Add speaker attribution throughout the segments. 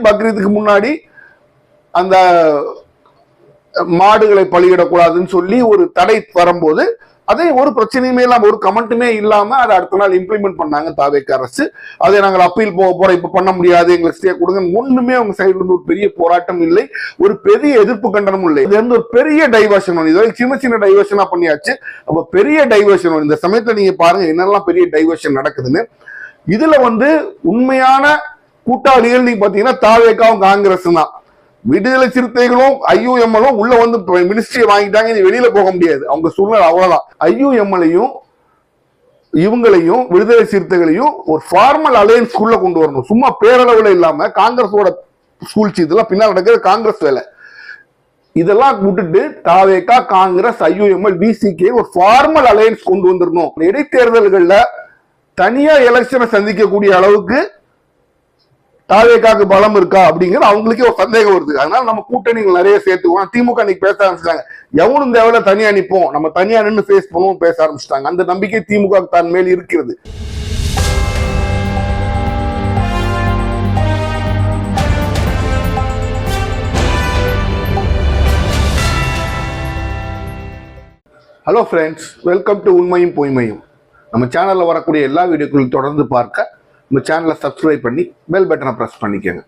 Speaker 1: பக்ரீத்துக்கு முன்னாடி அந்த மாடுகளை பலியிடக்கூடாதுன்னு சொல்லி ஒரு தடை வரும்போது அதே ஒரு பிரச்சனையுமே இல்லாம ஒரு கமெண்ட்டுமே இல்லாம அதை அடுத்த நாள் இம்ப்ளிமெண்ட் பண்ணாங்க தாவேக அரசு. அதை நாங்கள் அப்பீல் போக போறோம், இப்ப பண்ண முடியாது, எங்களுக்கு ஸ்டே கொடுங்க, ஒண்ணுமே அவங்க சைடுல இருந்து ஒரு பெரிய போராட்டம் இல்லை, ஒரு பெரிய எதிர்ப்பு கண்டனமும் இல்லை. இது வந்து ஒரு பெரிய டைவர்ஷன், இதுவரை சின்ன சின்ன டைவர்ஷனா பண்ணியாச்சு. அப்ப பெரிய டைவர்ஷன் இந்த சமயத்துல நீங்க பாருங்க என்னெல்லாம் பெரிய டைவர்ஷன் நடக்குதுன்னு. இதுல வந்து உண்மையான கூட்டாளிகள் நீங்க பாத்தீங்கன்னா தாவேகாவும் காங்கிரஸ் தான். விடுதலை சிறுத்தைகளும் ஐயுஎம்எலும் உள்ள வந்து மினிஸ்ட்ரியை வாங்கிட்டாங்க, இது வெளியில போக முடியாது, அவங்க சூழ்நிலை அவ்வளவுதான். ஐயுஎம்எலையும் இவங்களையும் விடுதலை சிறுத்தைகளையும் ஒரு ஃபார்மல் அலையன்ஸ்குள்ள கொண்டு வரணும், சும்மா பேரளவுல இல்லாம. காங்கிரஸோட சூழ்ச்சி இதெல்லாம் பின்னால் நடக்கிறது காங்கிரஸ் வேலை. இதெல்லாம் விட்டுட்டு தாவேகா, காங்கிரஸ், ஐயுஎம்எல், விசிகே ஒரு ஃபார்மல் அலையன்ஸ் கொண்டு வந்துடணும். இடைத்தேர்தல்கள்ல தனியா எலெக்ஷனை சந்திக்கக்கூடிய அளவுக்கு தாவேகாக்கு பலம் இருக்கா அப்படிங்கிறது அவங்களுக்கே ஒரு சந்தேகம் வருது. அதனால நம்ம கூட்டணிகள் நிறைய சேர்த்துக்குவோம். திமுக இன்னைக்கு பேச ஆரம்பிச்சிட்டாங்க, எவனும் தேவையில்ல தனியா நிற்போம், நம்ம தனியா நின்று ஃபேஸ் பண்ணுவோம் பேச ஆரம்பிச்சிட்டாங்க. அந்த நம்பிக்கை திமுக தன் மேல் இருக்கிறது. ஹலோ ஃப்ரெண்ட்ஸ், வெல்கம் டு உண்மையும் பொய்மையும். நம்ம சேனல்ல வரக்கூடிய எல்லா வீடியோக்களையும் தொடர்ந்து பார்க்க நம்ம சேனலை சப்ஸ்கிரைப் பண்ணி பெல் பட்டனை பிரஸ் பண்ணிக்கோங்க.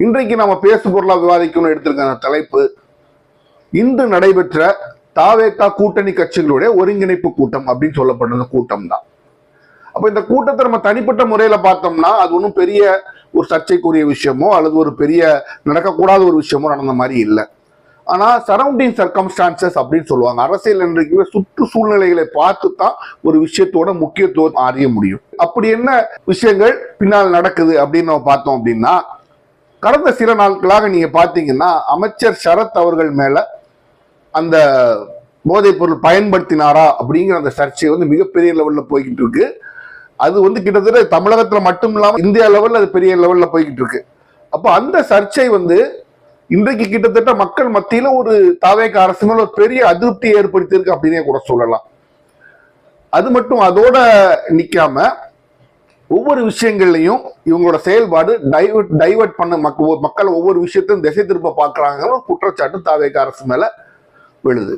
Speaker 1: இன்றைக்கு நம்ம பேசு பொருளாக விவாதிக்கணும்னு எடுத்திருக்க தலைப்பு, இன்று நடைபெற்ற தாவேகா கூட்டணி கட்சிகளுடைய ஒருங்கிணைப்பு கூட்டம் அப்படின்னு சொல்லப்படுற கூட்டம் தான். அப்ப இந்த கூட்டத்தை நம்ம தனிப்பட்ட முறையில பார்த்தோம்னா அது ஒன்றும் பெரிய ஒரு சர்ச்சைக்குரிய விஷயமோ அல்லது ஒரு பெரிய நடக்கக்கூடாத ஒரு விஷயமோ நடந்த மாதிரி இல்லை. ஆனா சரௌண்டிங் சர்க்கம்ஸ்டான்சஸ் அப்படின்னு சொல்லுவாங்க. அரசியல் இன்றைக்கு சுற்று சூழ்நிலைகளை பார்த்து தான் ஒரு விஷயத்தோட முக்கியத்துவம் அறிய முடியும். அப்படி என்ன விஷயங்கள் பின்னால் நடக்குது அப்படின்னு நம்ம பார்த்தோம் அப்படின்னா, கடந்த சில நாட்களாக நீங்க பாத்தீங்கன்னா அமைச்சர் சரத் அவர்கள் மேல அந்த போதைப் பொருள் பயன்படுத்தினாரா அப்படிங்கிற அந்த சர்ச்சை வந்து மிகப்பெரிய லெவல்ல போய்கிட்டு இருக்கு. அது வந்து கிட்டத்தட்ட தமிழகத்துல மட்டும் இல்லாம இந்தியா லெவல்ல அது பெரிய லெவல்ல போய்கிட்டு இருக்கு. அப்ப அந்த சர்ச்சை வந்து இன்றைக்கு கிட்டத்தட்ட மக்கள் மத்தியில ஒரு தாவேகா அரசு மேல ஒரு பெரிய அதிருப்தி ஏற்படுத்தியிருக்கு அப்படின்னே கூட சொல்லலாம். அது மட்டும் அதோட நிக்காம ஒவ்வொரு விஷயங்கள்லையும் இவங்களோட செயல்பாடு டைவர்ட் பண்ண மக்கள் ஒவ்வொரு விஷயத்தையும் திசை திருப்ப பாக்குறாங்க குற்றச்சாட்டு தாவேகா அரசு மேல விழுது.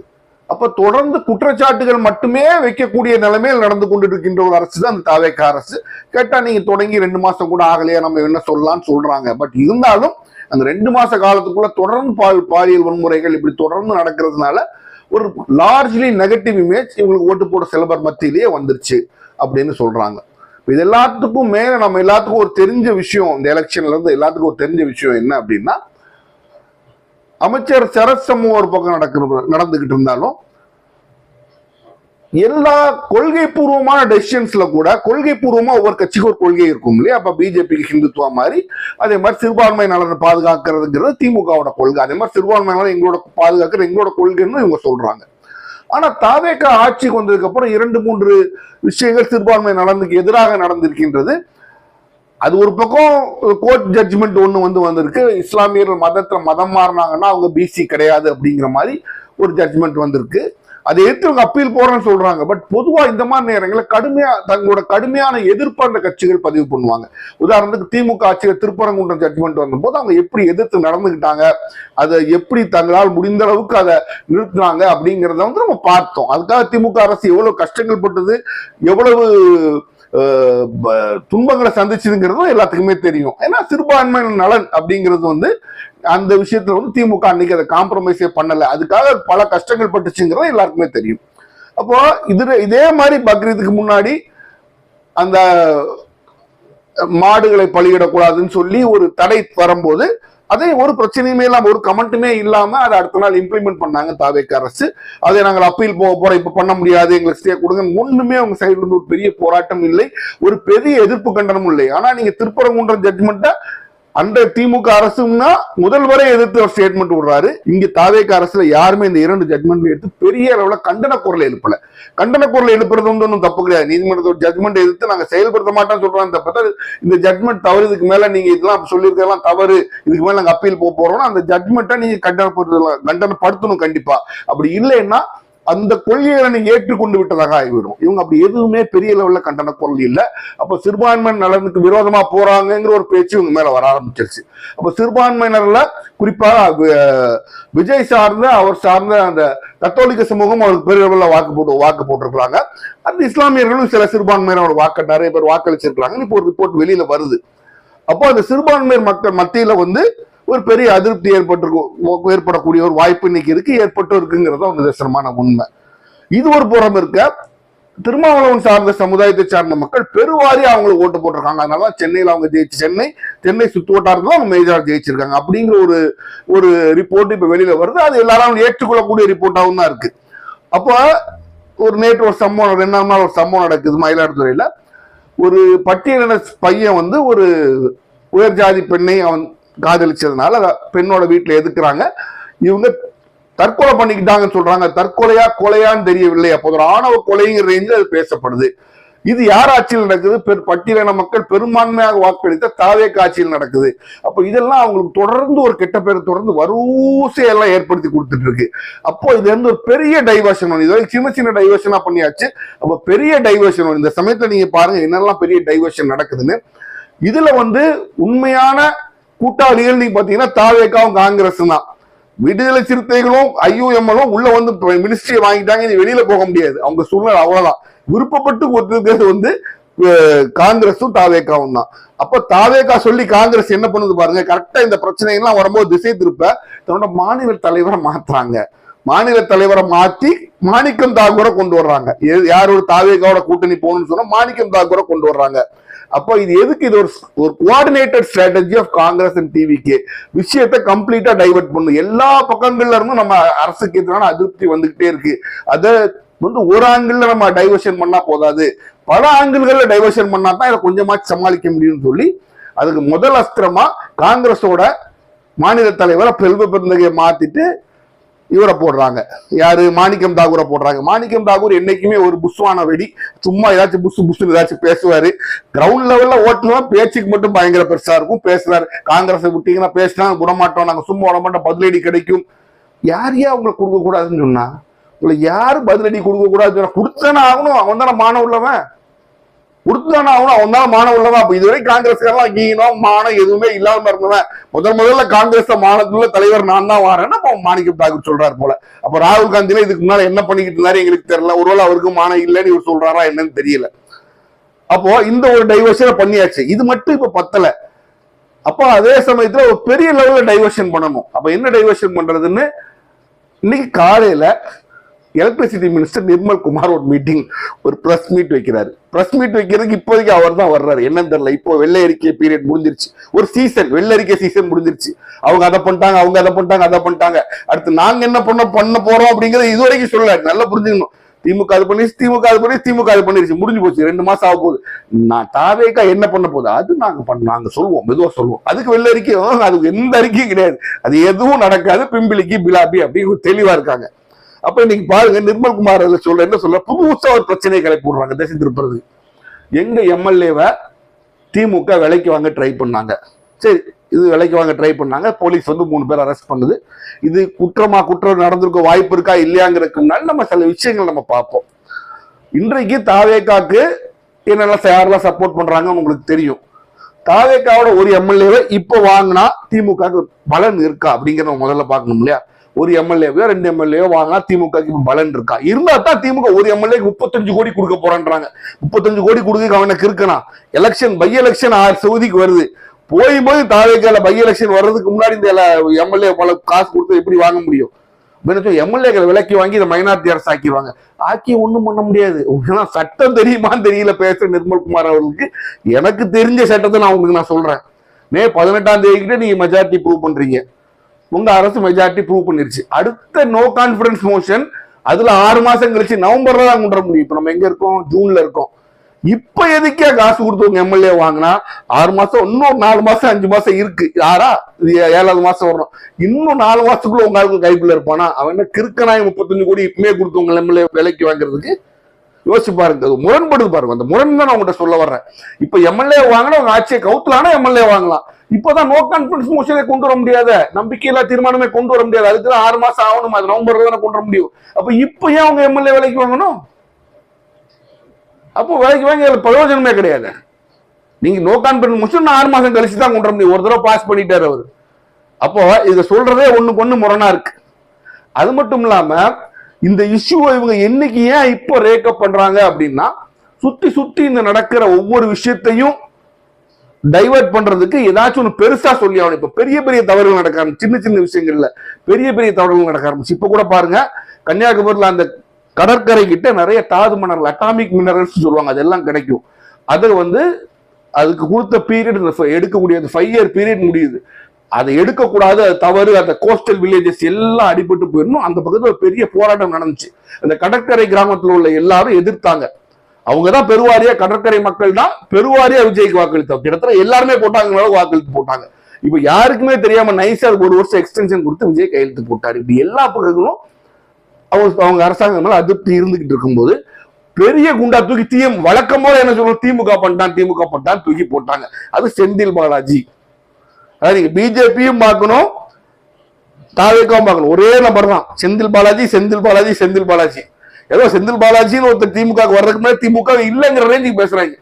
Speaker 1: அப்ப தொடர்ந்து குற்றச்சாட்டுகள் மட்டுமே வைக்கக்கூடிய நிலைமையில் நடந்து கொண்டு இருக்கின்ற ஒரு அரசு தான் அந்த தாவேகா அரசு. கேட்டா நீங்க தொடங்கி 2 மாசம் கூட ஆகலையா, நம்ம என்ன சொல்லலாம்னு சொல்றாங்க. பட் இருந்தாலும் அந்த 2 மாச காலத்துக்குள்ள தொடர்ந்து பாலியல் வன்முறைகள் இப்படி தொடர்ந்து நடக்கிறதுனால ஒரு லார்ஜ்லி நெகட்டிவ் இமேஜ் இவங்களுக்கு ஓட்டு போட சிலபர் மத்தியிலேயே வந்துருச்சு அப்படின்னு சொல்றாங்க. இது எல்லாத்துக்கும் மேல நம்ம எல்லாத்துக்கும் ஒரு தெரிஞ்ச விஷயம், இந்த எலெக்ஷன்ல இருந்து எல்லாத்துக்கும் ஒரு தெரிஞ்ச விஷயம் என்ன அப்படின்னா, அமைச்சர் சரத் சமூகம் ஒரு பக்கம் நடந்துகிட்டு இருந்தாலும் எல்லா கொள்கை பூர்வமான டெசிஷன்ஸ்ல கூட கொள்கை பூர்வமா ஒவ்வொரு கட்சிக்கும் ஒரு கொள்கை இருக்கும் இல்லையா. அப்ப பிஜேபிக்கு ஹிந்துத்துவா மாதிரி, அதே மாதிரி சிறுபான்மை நலனை பாதுகாக்கிறதுங்கிறது திமுகவோட கொள்கை, அதே மாதிரி சிறுபான்மை நலன் எங்களோட பாதுகாக்கிறது எங்களோட கொள்கைன்னு இவங்க சொல்றாங்க. ஆனா தாவேகா ஆட்சிக்கு வந்ததுக்கு அப்புறம் 2-3 விஷயங்கள் சிறுபான்மை நலனுக்கு எதிராக நடந்திருக்கின்றது. அது ஒரு பக்கம் கோர்ட் ஜட்ஜ்மெண்ட் ஒண்ணு வந்திருக்கு, இஸ்லாமியர்கள் மதத்துல மதம் மாறினாங்கன்னா அவங்க பிசி கிடையாது அப்படிங்கிற மாதிரி ஒரு ஜட்ஜ்மெண்ட் வந்திருக்கு. அதை எடுத்து அவங்க அப்பீல் போறேன்னு சொல்றாங்க. பட் பொதுவா இந்த மாதிரி நேரங்களில் தங்களோட கடுமையான எதிர்ப்பு அந்த கட்சிகள் பதிவு பண்ணுவாங்க. உதாரணத்துக்கு திமுக ஆட்சியில் திருப்பரங்குன்றம் ஜட்ஜ்மெண்ட் வந்தபோது அவங்க எப்படி எதிர்த்து நடந்துகிட்டாங்க, அதை எப்படி தங்களால் முடிந்த அளவுக்கு அதை நிறுத்தினாங்க அப்படிங்கிறத வந்து நம்ம பார்த்தோம். அதுக்காக திமுக அரசு எவ்வளவு கஷ்டங்கள் பட்டது, எவ்வளவு துன்பங்களை சந்திச்சதுங்கிறதும் எல்லாத்துக்குமே தெரியும். ஏன்னா சிறுபான்மை நலன் அப்படிங்கிறது வந்து அந்த விஷயத்துல வந்து திமுக அன்னைக்கு அதை காம்ப்ரமைஸே பண்ணல, அதுக்காக பல கஷ்டங்கள் பட்டுச்சுங்கிறது எல்லாருக்குமே தெரியும். அப்போ இதே மாதிரி பக்ரீத்துக்கு முன்னாடி அந்த மாடுகளை பலியிடக்கூடாதுன்னு சொல்லி ஒரு தடை வரும்போது அதே ஒரு பிரச்சனையுமே இல்லாம ஒரு கமெண்ட்டுமே இல்லாம அதை அடுத்த நாள் இம்ப்ளிமெண்ட் பண்ணாங்க தாவேக அரசு. அதை நாங்கள் அப்பீல் போக போறோம், இப்ப பண்ண முடியாது, எங்களுக்கு ஸ்டே கொடுங்க, ஒண்ணுமே அவங்க சைடுல இருந்து ஒரு பெரிய போராட்டம் இல்லை, ஒரு பெரிய எதிர்ப்பு கண்டனமும் இல்லை. ஆனா நீங்க திருப்பரங்குன்றம் ஜட்ஜ்மெண்ட்டை அந்த திமுக அரசுன்னா முதல்வரை எதிர்த்து ஒரு ஸ்டேட்மெண்ட் விடுறாரு. இங்க தாவேகா அரசுல யாருமே இந்த 2 ஜட்மெண்ட் எடுத்து பெரிய அளவுல கண்டன குரல் எழுப்பல. கண்டன குரல் எழுப்புறது வந்து ஒன்றும் தப்பு கிடையாது. நீதிமன்றத்தோட ஜட்மெண்ட் எதிர்த்து நாங்க செயல்படுத்த மாட்டோம்னு சொல்றாங்க தப்பு. இந்த ஜட்மெண்ட் தவறு, இதுக்கு மேல நீங்க இதெல்லாம் சொல்லியிருக்கலாம் தவறு, இதுக்கு மேல நாங்க அப்பீல் போறோம்னா அந்த ஜட்மெண்ட்டை நீங்க கண்டனப்படுத்தணும் கண்டிப்பா. அப்படி இல்லைன்னா அந்த கொள்கைகளை ஏற்றுக்கொண்டு விட்டதாக ஆகிவிடும். இவங்க அப்படி எதுவுமே பெரிய லெவல்ல கண்டன குரல் இல்லை. அப்ப சிறுபான்மையினர் நலனுக்கு விரோதமா போறாங்கிற ஒரு பேச்சு இவங்க மேல வர ஆரம்பிச்சிருச்சு. அப்ப சிறுபான்மையினர்ல குறிப்பாக விஜய் சார்ந்த அவர் சார்ந்த அந்த கத்தோலிக்க சமூகம் அவருக்கு பெரிய லெவல்ல வாக்கு போட்டிருக்கிறாங்க. அந்த இஸ்லாமியர்களும் சில சிறுபான்மையினரோட வாக்கு நிறைய பேர் வாக்களிச்சிருக்கிறாங்க. இப்போ ஒரு ரிப்போர்ட் வெளியில வருது. அப்போ அந்த சிறுபான்மையர் மக்கள் மத்தியில ஒரு பெரிய அதிருப்தி ஏற்படக்கூடிய ஒரு வாய்ப்பு இன்னைக்கு இருக்கு, ஏற்பட்டு இருக்குங்கிறத ஒரு நிதர்சனமான உண்மை. இது ஒரு புறம் இருக்க, திருமாவளவன் சார்ந்த சமுதாயத்தை சார்ந்த மக்கள் பெருவாரி அவங்களுக்கு ஓட்டு போட்டிருக்காங்க. அதனால சென்னையில் அவங்க ஜெயிச்சு சென்னை சுத்து வட்டாரத்துல அவங்க மேஜரா ஜெயிச்சிருக்காங்க அப்படிங்கிற ஒரு ரிப்போர்ட் இப்ப வெளியில வருது. அது எல்லாரும் ஏற்றுக்கொள்ளக்கூடிய ரிப்போர்ட்டாகவும் தான் இருக்கு. அப்போ நேற்று ஒரு சம்பவம், 2 நாள் ஒரு சம்பவம் நடக்குது மயிலாடுதுறையில. ஒரு பட்டியலின பையன் ஒரு உயர் ஜாதி பெண்ணை அவன் காதலிச்சதுனால பெண்ணோட வீட்டுல எதுக்குறாங்க. இவங்க தற்கொலை பண்ணிக்கிட்டாங்கன்னு சொல்றாங்க. தற்கொலையா கொலையான்னு தெரியவில்லை. அப்போ ஒரு ஆணவ கொலைங்கிற ரேஞ்சில் அது பேசப்படுது. இது யார் ஆட்சியில் நடக்குது? பட்டியலின மக்கள் பெரும்பான்மையாக வாக்களித்த தாவேக ஆட்சியில் நடக்குது. அப்போ இதெல்லாம் அவங்களுக்கு தொடர்ந்து ஒரு கெட்ட பேரை தொடர்ந்து வரிசையெல்லாம் ஏற்படுத்தி கொடுத்துட்டு இருக்கு. அப்போ இது ஒரு பெரிய டைவர்ஷன் வரும். இதுவரை சின்ன சின்ன டைவர்ஷனா பண்ணியாச்சு. அப்போ பெரிய டைவர்ஷன் வரும். இந்த சமயத்துல நீங்க பாருங்க என்னெல்லாம் பெரிய டைவர்ஷன் நடக்குதுன்னு. இதுல உண்மையான கூட்டாளிகள் நீங்க பாத்தீங்கன்னா தாவேகாவும் காங்கிரஸ் தான். விடுதலை சிறுத்தைகளும் ஐயுஎம்எலும் உள்ள மினிஸ்ட்ரியை வாங்கிட்டாங்க. இது வெளியில போக முடியாது. அவங்க சூழ்நிலை அவ்வளவுதான். விருப்பப்பட்டு கொடுத்திருக்கிறது காங்கிரஸும் தாவேகாவும் தான். அப்ப தாவேகா சொல்லி காங்கிரஸ் என்ன பண்ணுது பாருங்க. கரெக்டா இந்த பிரச்சனை எல்லாம் வரும்போது திசை திருப்ப தன்னோட மாநில தலைவரை மாத்துறாங்க. மாநில தலைவரை மாத்தி மாணிக்கம் தாக்கூரை கொண்டு வர்றாங்க. யாரோட தாவேகாவோட கூட்டணி போகணும்னு சொன்னா மாணிக்கம் தாக்கூரை கொண்டு வர்றாங்க. அப்போ இது எதுக்கு? இது ஒரு coordinated strategy of Congress and TVK. விஷயத்தை கம்ப்ளீட்டா டைவர்ட் பண்ணும். எல்லா பக்கங்கள்ல இருந்தும் நம்ம அரசுக்கு எதிரான அதிருப்தி வந்துகிட்டே இருக்கு. அதை ஒரு ஆங்கிள் நம்ம டைவர்ஷன் பண்ணா போதாது, பல ஆங்கிள்கள்ல டைவர்ஷன் பண்ணா தான் இதை கொஞ்சமாச்சு சமாளிக்க முடியும்னு சொல்லி அதுக்கு முதல் அஸ்திரமா காங்கிரஸோட மாநில தலைவரை செல்வ பெருந்தகையை மாத்திட்டு இவரை போடுறாங்க. யாரு? மாணிக்கம் தாக்கூரை போடுறாங்க. மாணிக்கம் தாக்கூர் என்னைக்குமே ஒரு புஷ்வான வெடி. சும்மா ஏதாச்சும் புஷ் ஏதாச்சும் பேசுவாரு. கிரவுண்ட் லெவல்ல ஓட்டுலாம் பேச்சுக்கு மட்டும் பயங்கர பெருசா இருக்கும். பேசுறாரு, காங்கிரஸை விட்டீங்கன்னா பேசினா விடமாட்டோம், நாங்க சும்மா விடமாட்டோம், பதிலடி கிடைக்கும். யாரையா அவங்களுக்கு கொடுக்க கூடாதுன்னு சொன்னா? உங்களை யாரு பதிலடி கொடுக்க கூடாதுன்னு சொன்னா? கொடுத்தானே ஆகணும். அவன் தானே மானம் உள்ளவன். கொடுத்தானே ஆகணும். அவன் தான் மானம் உள்ளவன். அப்ப இதுவரை காங்கிரஸ்காரெல்லாம் கீனம் மானம் எதுவுமே இல்லாம இருந்தவன் முதல்ல காங்கிரஸ் மானத்துல தலைவர் நான் தான் வரேன்னு அப்ப மாணிக்கம் தாக்கூர் சொல்றாரு போல. அப்ப ராகுல் காந்தியில இதுக்கு முன்னால என்ன பண்ணிக்கிட்டு இருந்தாரு எங்களுக்கு தெரியல. ஒருவேளை அவருக்கு மானம் இல்லைன்னு இவர் சொல்றாரா என்னன்னு தெரியல. அப்போ இந்த ஒரு டைவர்ஷனை பண்ணியாச்சு. இது மட்டும் இப்ப பத்தல. அப்போ அதே சமயத்துல ஒரு பெரிய லெவல்ல டைவர்ஷன் பண்ணணும். அப்ப என்ன டைவர்ஷன் பண்றதுன்னு இன்னைக்கு காலையில எலக்ட்ரிசிட்டி மினிஸ்டர் நிர்மல் குமார் ஒரு மீட்டிங், ஒரு பிரஸ் மீட் வைக்கிறாரு. பிரஸ் மீட் வைக்கிறதுக்கு இப்போதைக்கு அவர் தான் வர்றாரு. என்னன்னு தெரியல. இப்போ வெள்ளை அறிக்கை பீரியட் முடிஞ்சிருச்சு. ஒரு சீசன், வெள்ளை அறிக்கை சீசன் முடிஞ்சிருச்சு. அவங்க அதை பண்ணிட்டாங்க, அவங்க அதை பண்ணிட்டாங்க. அடுத்து நாங்க என்ன பண்ண போறோம் அப்படிங்கறது இதுவரைக்கும் சொல்லல. நல்லா புரிஞ்சுக்கணும். திமுக அது பண்ணிருச்சு. முடிஞ்சு போச்சு. 2 மாசம் ஆக போகுது. நான் தாவேகா என்ன பண்ண போகுது அது நாங்க சொல்லுவோம், மெதுவா சொல்லுவோம். அதுக்கு வெள்ளை அறிக்கை, அதுக்கு எந்த அறிக்கையும் கிடையாது. அது எதுவும் நடக்காது. பிம்பிளிக்கு பிலாபி அப்படி தெளிவா இருக்காங்க. அப்ப இன்னைக்கு பாருங்க நிர்மல் குமார் என்ன சொல்ல புதுசா ஒரு பிரச்சனையை கிளப்பி விடுறாங்க திசை திருப்புறது. எங்க எம்எல்ஏவை திமுக விலைக்கு வாங்க ட்ரை பண்ணாங்க. சரி, இது விலைக்கு வாங்க ட்ரை பண்ணாங்க. போலீஸ் 3 பேர் அரெஸ்ட் பண்ணுது. இது குற்றம் நடந்திருக்க வாய்ப்பு இருக்கா இல்லையாங்கிறதுக்கு முன்னாடி நம்ம சில விஷயங்கள் நம்ம பார்ப்போம். இன்றைக்கு தாவேகாக்கு என்னெல்லாம் யாரெல்லாம் சப்போர்ட் பண்றாங்கன்னு உங்களுக்கு தெரியும். தாவேகாவோட ஒரு எம்எல்ஏவை இப்ப வாங்கினா திமுக பலன் இருக்கா அப்படிங்கிறத முதல்ல பார்க்கணும் இல்லையா? ஒரு எம்எல்ஏவையோ 2 எம்எல்ஏயோ வாங்கினா திமுக பலன் இருக்கா? இருந்தா தான் திமுக ஒரு எம்எல்ஏக்கு 35 கோடி கொடுக்க போறான்றாங்க. 35 கோடி கொடுக்க அவனுக்கு இருக்குன்னா பை எலெக்ஷன் 6 சவுதிக்கு வருது. போய் தாவேகால பை எலெக்ஷன் வர்றதுக்கு முன்னாடி இந்த எம்எல்ஏ பல காசு கொடுத்து எப்படி வாங்க முடியும்? எம்எல்ஏக்களை விலைக்கு வாங்கி இதை மைனாரிட்டி அரசு ஆக்கிடுவாங்க. ஆக்கி ஒண்ணும் பண்ண முடியாது. சட்டம் தெரியுமான்னு தெரியல பேசுற நிர்மல் குமார் அவர்களுக்கு. எனக்கு தெரிஞ்ச சட்டத்தை நான் சொல்றேன். மே 18ஆம் தேதி கிட்ட நீங்க மெஜாரிட்டி ப்ரூவ் பண்றீங்க. உங்க அரசு மெஜாரிட்டி ப்ரூவ் பண்ணிருச்சு. அடுத்த நோ கான்பிடன்ஸ் மோஷன் அதுல 6 மாசம் கழிச்சு நவம்பர்ல தான் கொண்டு வர முடியும். இப்ப நம்ம எங்க இருக்கோம்? ஜூன்ல இருக்கோம். இப்ப எதுக்கே காசு கொடுத்தவங்க எம்எல்ஏ வாங்கினா 6 மாசம், இன்னும் 4 மாசம் 5 மாசம் இருக்கு. 7வது மாசம் வரணும். இன்னும் 4 மாசத்துக்குள்ள உங்க ஆளுக்கு கைக்குள்ள இருப்பானா? அவன் என்ன கிறுக்கனாய் 35 கோடி இப்பமே கொடுத்தவங்க எம்எல்ஏ விலைக்கு வாங்குறதுக்கு? யோசிச்சு பாருங்க. அது முரண்படுது பாருங்க. அந்த முரண் தான் நான் உங்கள்கிட்ட சொல்ல வர்றேன். இப்ப எம்எல்ஏ வாங்கினா உங்க ஆட்சியை கவுத்தலானா எம்எல்ஏ வாங்கலாம். இப்பதான் நோ கான்பிடன்ஸ் மோஷனை கொண்டு வர முடியாத, நம்பிக்கையில்லா தீர்மானமே கொண்டு வர முடியாது. அதுக்குதான் 6 மாசம் ஆகணும், அது நவம்பர்ல தானே கொண்டு வர முடியும். அப்ப இப்ப ஏன் அவங்க எம்எல்ஏ வேலைக்கு வாங்கணும்? அப்போ வேலைக்கு வாங்கி அதுல பிரயோஜனமே கிடையாது. நீங்க நோ கான்பிடன்ஸ் மோஷன் 6 மாசம் கழிச்சு தான் கொண்டு வர முடியும். ஒரு தடவை பாஸ் பண்ணிட்டாரு அவரு. அப்போ இதை சொல்றதே ஒண்ணுக்கு ஒண்ணு முரணா இருக்கு. அது மட்டும் இல்லாம இந்த இஷ்யூவை இவங்க என்னைக்கு ஏன் இப்போ ரேக்கப் பண்றாங்க அப்படின்னா, சுத்தி சுத்தி இந்த நடக்கிற ஒவ்வொரு விஷயத்தையும் டைவர்ட் பண்றதுக்கு ஏதாச்சும் ஒன்று பெருசா சொல்லி ஆகணும். இப்ப பெரிய பெரிய தவறுகள் நடக்க ஆரம்பிச்சு, சின்ன சின்ன விஷயங்கள்ல பெரிய பெரிய தவறுகள் நடக்க ஆரம்பிச்சு. இப்ப கூட பாருங்க, கன்னியாகுமரியில அந்த கடற்கரை கிட்ட நிறைய தாது மணல், அட்டாமிக் மினரல்ஸ் சொல்லுவாங்க, அதெல்லாம் கிடைக்கும். அதை அதுக்கு கொடுத்த பீரியட் எடுக்கக்கூடிய 5 இயர் பீரியட் முடியுது. அதை எடுக்கக்கூடாது, அது தவறு, அந்த கோஸ்டல் வில்லேஜஸ் எல்லாம் அடிபட்டு போயிடணும். அந்த பக்கத்துல பெரிய போராட்டம் நடந்துச்சு. அந்த கடற்கரை கிராமத்தில் உள்ள எல்லாரும் எதிர்த்தாங்க. அவங்கதான் பெருவாரியா, கடற்கரை மக்கள் தான் பெருவாரியா விஜய்க்கு வாக்களித்தாங்க. கிட்டத்தட்ட எல்லாருமே போட்டாங்க, வாக்களித்து போட்டாங்க. இப்ப யாருக்குமே தெரியாம நைஸா 1 வருஷம் எக்ஸ்டென்ஷன் கொடுத்து விஜய் கையெழுத்து போட்டாரு. இப்படி எல்லா பக்கங்களும் அவங்க அரசாங்கம் மேல அதிருப்தி இருந்துகிட்டு இருக்கும்போது பெரிய குண்டா தூக்கி வழக்கம் போல என்ன சொல்லணும், திமுக பண்ணிட்டான் தூக்கி போட்டாங்க. அது செந்தில் பாலாஜி. அதாவது நீங்க பிஜேபியும் பார்க்கணும், தாவேக்காவும் பார்க்கணும், ஒரே நபர் தான். செந்தில் பாலாஜி. ஏதோ செந்தில் பாலாஜின்னு ஒருத்தர் திமுக வர்றதுக்கு முன்னாடி திமுக இல்லைங்கிற ரேஞ்சுக்கு பேசுறாங்க.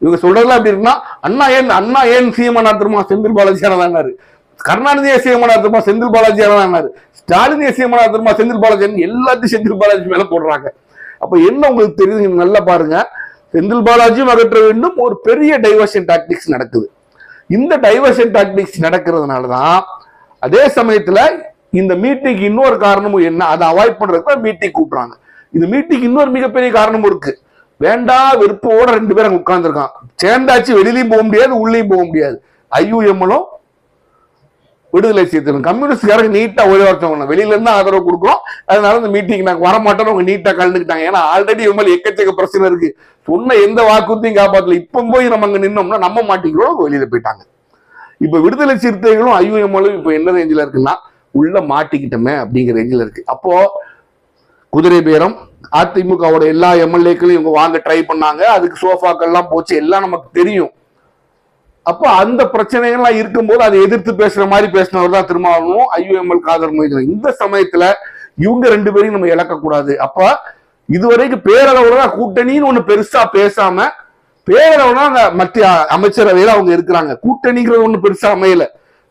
Speaker 1: இவங்க சொல்றதுலாம் அப்படி இருக்குன்னா, அண்ணா ஏன் சிஎம் திரும்ப செந்தில் பாலாஜியானதாரு, கருணாநிதியை சிஎம் திரும்ப செந்தில் பாலாஜியானதாரு, ஸ்டாலின் சிஎம் திரும்ப செந்தில் பாலாஜி, எல்லாத்தையும் செந்தில் பாலாஜி மேல போடுறாங்க. அப்ப என்ன உங்களுக்கு தெரியுது, நல்லா பாருங்க. செந்தில் பாலாஜியும் அகற்ற வேண்டும், ஒரு பெரிய டைவர்ஷன் டாக்டிக்ஸ் நடக்குது. இந்த டைவர்ஷன் டாக்டிக்ஸ் நடக்கிறதுனாலதான் அதே சமயத்துல இந்த மீட்டிங் இன்னொரு காரணமும் என்ன, அதை அவாய்ட் பண்றதுக்கு மீட்டிங் கூப்பிடுறாங்க. இந்த மீட்டிங் இன்னொரு மிகப்பெரிய காரணமும் இருக்கு. வேண்டா வெறுப்போட 2 பேரும் உட்கார்ந்துருக்கான். சேர்ந்தாச்சு, வெளியிலையும் போக முடியாது, உள்ளேயும் போக முடியாது. ஐயுஎம்எலும் விடுதலை சிறுத்தைகளும் கம்யூனிஸ்ட்காரங்க நீட்டா ஒரே வருஷம் வெளியில இருந்து ஆதரவு கொடுக்கும். அதனால இந்த மீட்டிங் நாங்க வரமாட்டோம், அவங்க நீட்டா கலந்துக்கிட்டாங்க. ஏன்னா ஆல்ரெடி இவங்க எக்கச்சக்க பிரச்சனை இருக்கு. சொன்ன எந்த வாக்குறுதியும் காப்பாத்தல. இப்ப போய் நம்ம அங்க நின்னோம்னா நம்ம மாட்டிக்கிறோம், வெளியில போயிட்டாங்க. இப்ப விடுதலை சிறுத்தைகளும் ஐயுஎம்எலும் இப்ப என்ன ரேஞ்சில இருக்குன்னா, உள்ள மாட்டிக்கிட்டோமே அப்படிங்கிற ரேஞ்சில இருக்கு. அப்போ குதிரை பேரம், அதிமுகவோட எல்லா எம்எல்ஏக்களையும் இவங்க வாங்க ட்ரை பண்ணாங்க. அதுக்கு சோஃபாக்கள் எல்லாம் போச்சு, எல்லாம் நமக்கு தெரியும். அப்ப அந்த பிரச்சனைகள்லாம் இருக்கும்போது அதை எதிர்த்து பேசுற மாதிரி பேசினவர் தான் திருமாவளவனும் ஐயுஎம்எல் காதர் மொய்தீனும். இந்த சமயத்துல இவங்க 2 பேரையும் நம்ம இழக்கக்கூடாது. அப்ப இதுவரைக்கும் பேரளவுல கூட்டணின்னு ஒண்ணு பெருசா பேசாம, பேரளவுனா மத்திய அமைச்சரவையில அவங்க இருக்கிறாங்க. கூட்டணிங்கிறது ஒண்ணு பெருசா அமையல.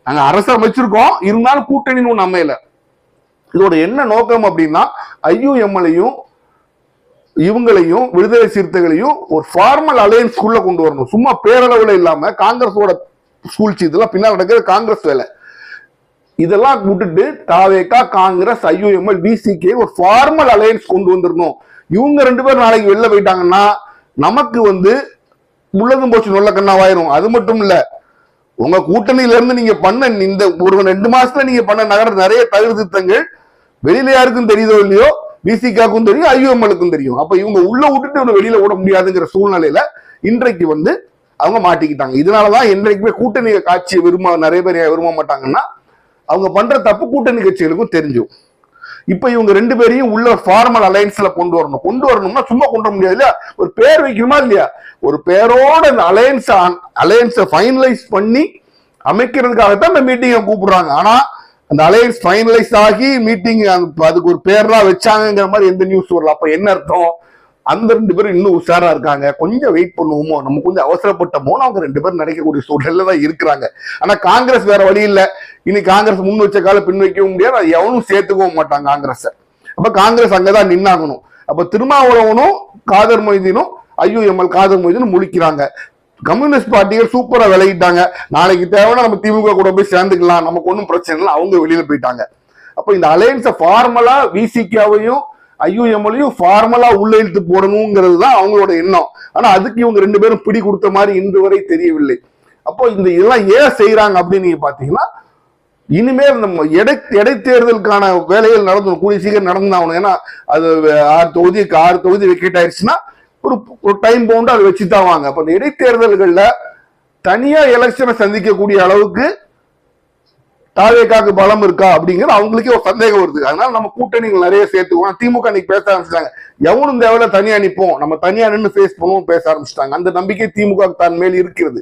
Speaker 1: நாங்க அரசு அமைச்சிருக்கோம், இருந்தாலும் கூட்டணின்னு ஒண்ணு அமையல. இதோட என்ன நோக்கம் அப்படின்னா, ஐயுஎம்எல்லையும் இவங்களையும் விடுதலை சிறுத்தைகளையும் ஒரு ஃபார்மல் அலையன்ஸ்குள்ள கொண்டு வரணும். சும்மா பேரளவுல இல்லாம காங்கிரஸோட சூழ்ச்சி, இதெல்லாம் பின்னால் நடக்கிற காங்கிரஸ் வேலை. இதெல்லாம் விட்டுட்டு தாவேகா, காங்கிரஸ், ஐயுஎம்எல், விசிகே ஒரு ஃபார்மல் அலையன்ஸ் கொண்டு வந்துடணும். இவங்க 2 பேரும் நாளைக்கு வெளில போயிட்டாங்கன்னா நமக்கு உள்ளதும் போச்சு நொல்ல கண்ணாவாயிரும். அது மட்டும் இல்ல, உங்க கூட்டணியில இருந்து நீங்க பண்ண இந்த ஒரு 2 மாசத்துல நீங்க பண்ண நிறைய தகுதி திருத்தங்கள் வெளியில யாருக்கும் தெரியுதோ இல்லையோ, விசிகாக்கும் தெரியும், ஐயுஎம்எலுக்கும் தெரியும். அப்ப இவங்க உள்ள விட்டுட்டு வெளியில விட முடியாதுங்கிற சூழ்நிலையில இன்றைக்கு அவங்க மாட்டிக்கிட்டாங்க. இதனாலதான் இன்றைக்குமே கூட்டணி காட்சியை நிறைய பேர் விரும்ப மாட்டாங்கன்னா, அவங்க பண்ற தப்பு கூட்டணி கட்சிகளுக்கும் தெரிஞ்சும். இப்ப இவங்க 2 பேரையும் உள்ள ஃபார்மல் அலையன்ஸ்ல கொண்டு வரணும்னா சும்மா கொண்டு வர முடியாது இல்லையா, ஒரு பேர் வைக்கணுமா இல்லையா, ஒரு பேரோட இந்த அலையன்ஸை ஃபைனலைஸ் பண்ணி அமைக்கிறதுக்காகத்தான் இந்த மீட்டிங்கை கூப்பிடுறாங்க. ஆனா அந்த அலையன்ஸ் ஃபைனலைஸ் ஆகி மீட்டிங் அதுக்கு ஒரு பேர்லாம் வச்சாங்கிற மாதிரி எந்த நியூஸ் வரல. அப்ப என்ன அர்த்தம், அந்த 2 பேரும் இன்னும் உஷாரா இருக்காங்க. கொஞ்சம் வெயிட் பண்ணுவோமோ, நம்ம கொஞ்சம் அவசரப்பட்டமோ, அவங்க 2 பேரும் நினைக்கக்கூடிய சூழல்ல தான் இருக்கிறாங்க. ஆனா காங்கிரஸ் வேற வழி இல்லை. இனி காங்கிரஸ் முன் வச்ச கால பின் வைக்கவும் முடியாது, அது எவனும் சேர்த்துக்கவும் மாட்டாங்க காங்கிரஸ். அப்ப காங்கிரஸ் அங்கதான் நின்னாகணும். அப்ப திருமாவளவனும் காதர் மொய்தீனும் ஐயுஎம்எல் காதர் மொய்தீனும் முழிக்கிறாங்க. கம்யூனிஸ்ட் பார்ட்டிகள் சூப்பரா விலகிட்டாங்க. நாளைக்கு தேவைன்னா நம்ம திமுக கூட போய் சேர்ந்துக்கலாம், நமக்கு ஒன்றும் பிரச்சனை இல்லை, அவங்க வெளியில போயிட்டாங்க. அப்ப இந்த அலையன்ஸை ஃபார்மலா விசிகாவையும் ஐயுஎம்எல்லையும் ஃபார்மலா உள்ள இழுத்து போடணுங்கிறது தான் அவங்களோட எண்ணம். ஆனா அதுக்கு இவங்க 2 பேரும் பிடி கொடுத்த மாதிரி இன்று வரை தெரியவில்லை. அப்போ இதெல்லாம் ஏன் செய்யறாங்க அப்படின்னு நீங்க பாத்தீங்கன்னா, இனிமேல் நம்ம இடைத்தேர்தலுக்கான வேலைகள் நடந்தணும், கூடிய சீக்கிரம் நடந்தாகணும். ஏன்னா அது 6 தொகுதி வெக்கேட் ஆயிடுச்சுன்னா ஒரு டைம் பவுண்ட் அதை வச்சுதான் வாங்க. அப்ப இந்த இடைத்தேர்தல்கள்ல தனியா எலெக்ஷனை சந்திக்கக்கூடிய அளவுக்கு தாவேகாக்கு பலம் இருக்கா அப்படிங்கிற அவங்களுக்கே ஒரு சந்தேகம் வருது. அதனால நம்ம கூட்டணிகள் நிறைய சேர்த்துக்குவோம். திமுக இன்னைக்கு பேச ஆரம்பிச்சிட்டாங்க, எவனும் தேவையில்ல தனியா நிற்போம், நம்ம தனியா நின்று ஃபேஸ் பண்ணுவோம் பேச ஆரம்பிச்சிட்டாங்க. அந்த நம்பிக்கை திமுக தன் மேல் இருக்கிறது.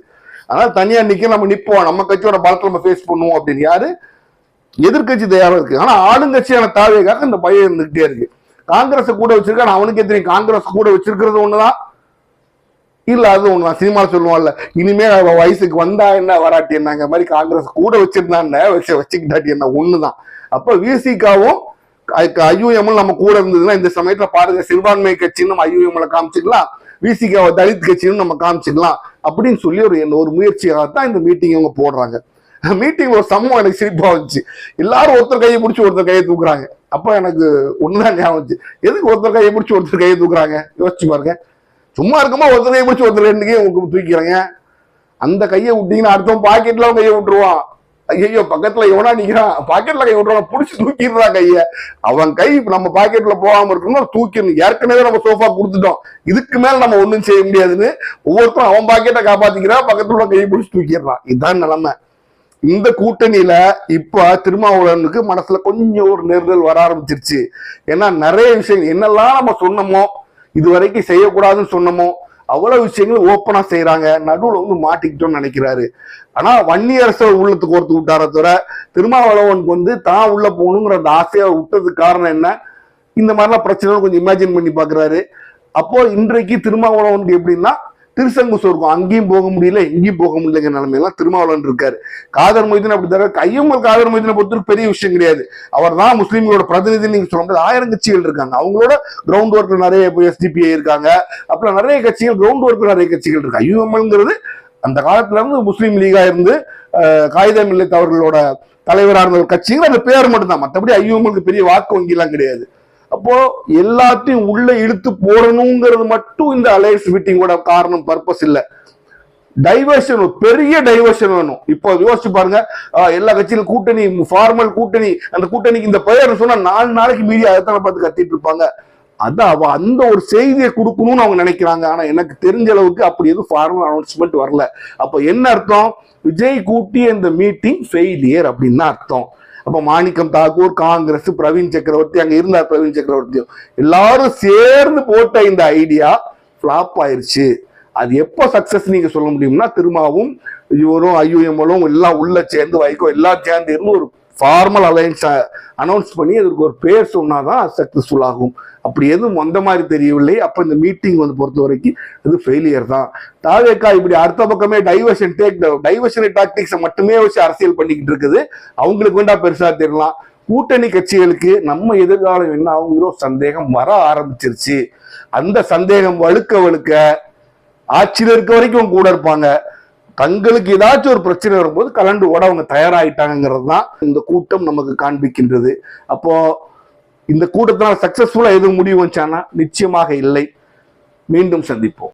Speaker 1: அதனால தனியா நிக்க நம்ம நிப்போம், நம்ம கட்சியோட பலத்தை நம்ம ஃபேஸ் பண்ணுவோம் அப்படின்னு யாரு எதிர்கட்சி தயாரா இருக்கு. ஆனா ஆளுங்கட்சியான தாவேக்காக இந்த பயம் இருந்துகிட்டே இருக்கு. காங்கிரஸ் கூட வச்சிருக்கான், அவனுக்கே தெரியும் காங்கிரஸ் கூட வச்சிருக்கிறது ஒண்ணுதான், இல்ல அது ஒண்ணுதான். சினிமாவில் சொல்லுவான்ல, இனிமே வயசுக்கு வந்தா என்ன வராட்டி என்னங்க மாதிரி காங்கிரஸ் கூட வச்சிருந்தான்னு வச்சுக்கிட்டாட்டி என்ன ஒண்ணுதான். அப்ப விசிகாவும் ஐயூஎம்எல் நம்ம கூட இருந்ததுன்னா இந்த சமயத்துல பாருங்க, சிறுபான்மை கட்சின்னு நம்ம ஐயூஎம்எல் காமிச்சுக்கலாம், விசிகாவை தலித் கட்சின்னு நம்ம காமிச்சுக்கலாம் அப்படின்னு சொல்லி ஒரு முயற்சியாகத்தான் இந்த மீட்டிங் இவங்க போடுறாங்க. மீட்டிங் ஒரு சமூகம் எனக்கு சிரிப்பா வந்துச்சு. எல்லாரும் ஒருத்தர் கையை பிடிச்சி ஒருத்தர் கையை தூக்குறாங்க. அப்ப எனக்கு ஒண்ணுதான் ஞாபகம் வந்துச்சு, எதுக்கு ஒருத்தர் கையை பிடிச்சி ஒருத்தர் கையை தூக்குறாங்க யோசிச்சு பாருங்க. சும்மா இருக்குமா ஒருத்தர் கையை பிடிச்சி ஒருத்தர் ரெண்டு கையை தூக்கிறாங்க. அந்த கையை விட்டீங்கன்னா அடுத்தவன் பாக்கெட்ல கையை விட்டுருவான். ஐயோ பக்கத்துல எவனா நிக்கிறான், பாக்கெட்ல கை விட்டுறான், புடிச்சு தூக்கிடுறான் கைய. அவன் கை நம்ம பாக்கெட்ல போகாம இருக்கணும், தூக்கிடணும். ஏற்கனவே நம்ம சோஃபா கொடுத்துட்டோம், இதுக்கு மேல நம்ம ஒண்ணும் செய்ய முடியாதுன்னு ஒவ்வொருத்தரும் அவன் பாக்கெட்டை காப்பாத்திக்கிறான், பக்கத்துல கையை பிடிச்சி தூக்கிடுறான். இதுதான் நிலைமை. இந்த கூட்டணியில இப்ப திருமாவளவனுக்கு மனசுல கொஞ்சம் ஒரு நெருடல் வர ஆரம்பிச்சிருச்சு. ஏன்னா நிறைய விஷயங்கள் என்னெல்லாம் நம்ம சொன்னோமோ, இது வரைக்கும் செய்யக்கூடாதுன்னு சொன்னோமோ அவ்வளவு விஷயங்கள் ஓப்பனா செய்யறாங்க. நடுவுல மாட்டிக்கிட்டோம்னு நினைக்கிறாரு. ஆனா வன்னியரச உள்ளத்துக்கு ஒருத்து விட்டார தவிர திருமாவளவனுக்கு தான் உள்ள போகணுங்கிற அந்த ஆசையா விட்டதுக்கு காரணம் என்ன, இந்த மாதிரிலாம் பிரச்சனை கொஞ்சம் இமேஜின் பண்ணி பாக்குறாரு. அப்போ இன்றைக்கு திருமாவளவனுக்கு எப்படின்னா திருசங்கு சொர்க்கம், அங்கேயும் போக முடியல எங்கேயும் போக முடியலங்கிற நிலைமையெல்லாம் திருமாவளவன் இருக்காரு. காதர் மொய்தீன் அப்படி தர கையமல் காதர் மொய்தீனை பொறுத்தவரைக்கும் பெரிய விஷயம் கிடையாது. அவர் தான் முஸ்லீம்களோட பிரதிநிதி நீங்க சொல்ல முடியாது. 1000 கட்சிகள் இருக்காங்க, அவங்களோட கிரவுண்ட் ஒர்க்ல நிறைய எஸ்டிபிஐ இருக்காங்க, அப்புறம் நிறைய கட்சிகள் கிரவுண்ட் ஒர்க்ல நிறைய கட்சிகள் இருக்கு. ஐயூஎம்எல்ங்கிறது அந்த காலத்துல இருந்து முஸ்லீம் லீகா இருந்து காகிதம் இல்லத் அவர்களோட தலைவராக இருந்த ஒரு கட்சிகள் அந்த பேர் மட்டும்தான், மற்றபடி ஐயூஎம்எல்க்கு பெரிய வாக்கு வங்கி எல்லாம் கிடையாது. அப்போ எல்லாத்தையும் உள்ள இழுத்து போடணுங்கிறது மட்டும் இந்த அலையன்ஸ் மீட்டிங்கோட காரணம், பர்பஸ் இல்ல. டைவர்ஷன், பெரிய டைவர்ஷன் வேணும். இப்போ யோசிச்சு பாருங்க, எல்லா கட்சியிலும் கூட்டணி, ஃபார்மல் கூட்டணி, அந்த கூட்டணிக்கு இந்த பெயர் சொன்னா 4 நாளைக்கு மீடியா அதைத்தான பார்த்து கத்திட்டு இருப்பாங்க. அதான் அந்த ஒரு செய்தியை கொடுக்கணும்னு அவங்க நினைக்கிறாங்க. ஆனா எனக்கு தெரிஞ்ச அளவுக்கு அப்படி எதுவும் ஃபார்மல் அனௌன்ஸ்மெண்ட் வரல. அப்ப என்ன அர்த்தம், விஜய் கூட்டிய இந்த மீட்டிங் ஃபெயிலியர் அப்படின்னு தான் அர்த்தம். அப்ப மாணிக்கம் தாக்கூர், காங்கிரஸ், பிரவீன் சக்கரவர்த்தி, அங்க இருந்தார் பிரவீன் சக்கரவர்த்தியும் எல்லாரும் சேர்ந்து போட்ட இந்த ஐடியா பிளாப் ஆயிருச்சு. அது எப்ப சக்சஸ் நீங்க சொல்ல முடியும்னா, திருமாவும் இவரும் ஐயூஎம்எலும் எல்லாம் உள்ள சேர்ந்து வைக்கோ எல்லாம் சேர்ந்து இருந்து ஒரு ஃபார்மல் அலையன்ஸ் அனௌன்ஸ் பண்ணி அதுக்கு ஒரு பேர் சொன்னாதான் சக்சஸ்ஃபுல் ஆகும். அப்படி எதுவும் அந்த மாதிரி தெரியவில்லை. அப்ப இந்த மீட்டிங் பொறுத்த வரைக்கும் இது ஃபெயிலியர் தான். தாவேக்கா இப்படி அடுத்த பக்கமே டைவர்ஷன் டாக்டிக்ஸை மட்டுமே வச்சு அரசியல் பண்ணிக்கிட்டு இருக்குது. அவங்களுக்கு வேண்டா பெருசா தெரியலாம், கூட்டணி கட்சிகளுக்கு நம்ம எதிர்காலம் என்ன அவங்களோ சந்தேகம் வர ஆரம்பிச்சிருச்சு. அந்த சந்தேகம் வழுக்க ஆட்சியில் இருக்க வரைக்கும் கூட இருப்பாங்க, தங்களுக்கு ஏதாச்சும் ஒரு பிரச்சனை வரும்போது கலண்டு ஓட அவங்க தயாராயிட்டாங்கிறது தான் இந்த கூட்டம் நமக்கு காண்பிக்கின்றது. அப்போ இந்த கூட்டத்தினால் சக்சஸ்ஃபுல்லா எதுவும் முடிவு வந்துச்சானா நிச்சயமாக இல்லை. மீண்டும் சந்திப்போம்.